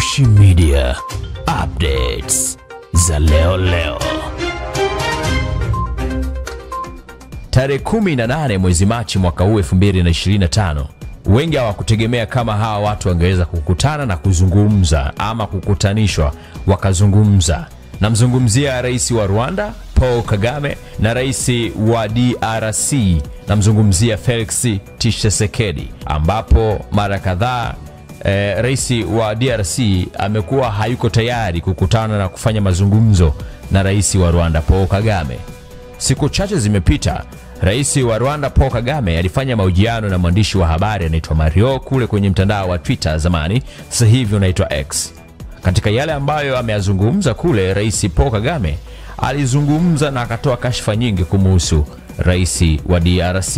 Kadushi Media Updates za leo. Tarehe 18 mwezi Machi mwaka huu 2025. Wengi hawakutegemea kama hawa watu wangeweza kukutana na kuzungumza ama kukutanishwa wakazungumza. Namzungumzia rais wa Rwanda Paul Kagame na rais wa DRC namzungumzia Felix Tshisekedi, ambapo mara kadhaa rais wa DRC amekuwa hayuko tayari kukutana na kufanya mazungumzo na rais wa Rwanda Paul Kagame. Siku chache zimepita, rais wa Rwanda Paul Kagame alifanya mahojiano na mwandishi wa habari anaitwa Mario kule kwenye mtandao wa Twitter zamani, sasa hivi unaitwa X. Katika yale ambayo ameyazungumza kule, rais Paul Kagame alizungumza na akatoa kashfa nyingi kumuhusu rais wa DRC,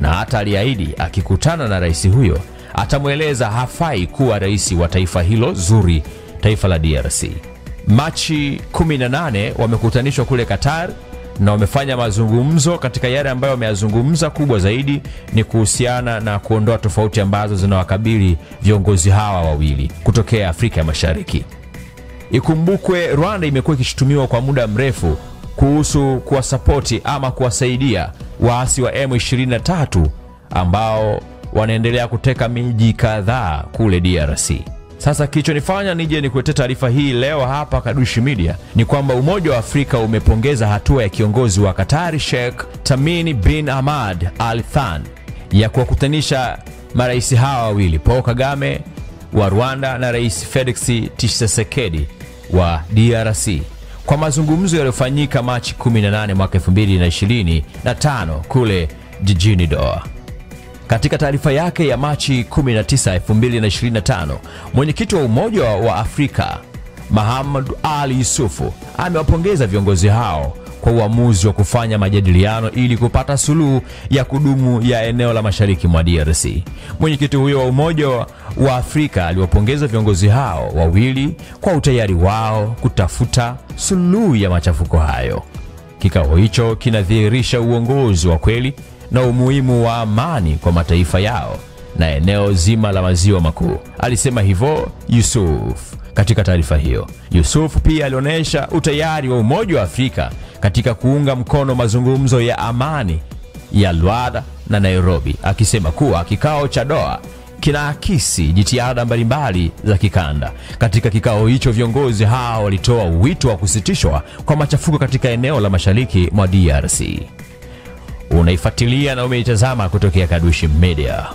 na hata aliahidi akikutana na rais huyo atamweleza hafai kuwa rais wa taifa hilo zuri, taifa la DRC. Machi 18 wamekutanishwa kule Qatar na wamefanya mazungumzo. Katika yale ambayo wameyazungumza, kubwa zaidi ni kuhusiana na kuondoa tofauti ambazo zinawakabili viongozi hawa wawili kutokea Afrika Mashariki. Ikumbukwe Rwanda imekuwa ikishutumiwa kwa muda mrefu kuhusu kuwasapoti ama kuwasaidia waasi wa M23 ambao wanaendelea kuteka miji kadhaa kule DRC. Sasa kilichonifanya nije nikuletee taarifa hii leo hapa Kadushi Media ni kwamba Umoja wa Afrika umepongeza hatua ya kiongozi wa Qatar Sheikh Tamim bin Hamad Al Thani ya kuwakutanisha marais hawa wawili, Paul Kagame wa Rwanda na rais Felix Tshisekedi wa DRC, kwa mazungumzo yaliyofanyika Machi 18 mwaka 2025 kule jijini Doha. Katika taarifa yake ya Machi 19, 2025, mwenyekiti wa Umoja wa Afrika Mohamed Ali Yusufu amewapongeza viongozi hao kwa uamuzi wa kufanya majadiliano ili kupata suluhu ya kudumu ya eneo la mashariki mwa DRC. Mwenyekiti huyo wa Umoja wa Afrika aliwapongeza viongozi hao wawili kwa utayari wao kutafuta suluhu ya machafuko hayo. Kikao hicho kinadhihirisha uongozi wa kweli na umuhimu wa amani kwa mataifa yao na eneo zima la maziwa makuu, alisema hivyo Yusuf. Katika taarifa hiyo, Yusuf pia alionyesha utayari wa Umoja wa Afrika katika kuunga mkono mazungumzo ya amani ya Luanda na Nairobi, akisema kuwa kikao cha Doha kinaakisi jitihada mbalimbali za kikanda. Katika kikao hicho, viongozi hao walitoa wito wa kusitishwa kwa machafuko katika eneo la mashariki mwa DRC. Unaifuatilia na umeitazama kutokea Kadushi Media.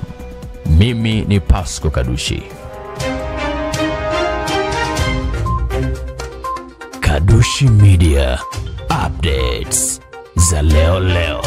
Mimi ni Pasco Kadushi. Kadushi Media Updates za leo.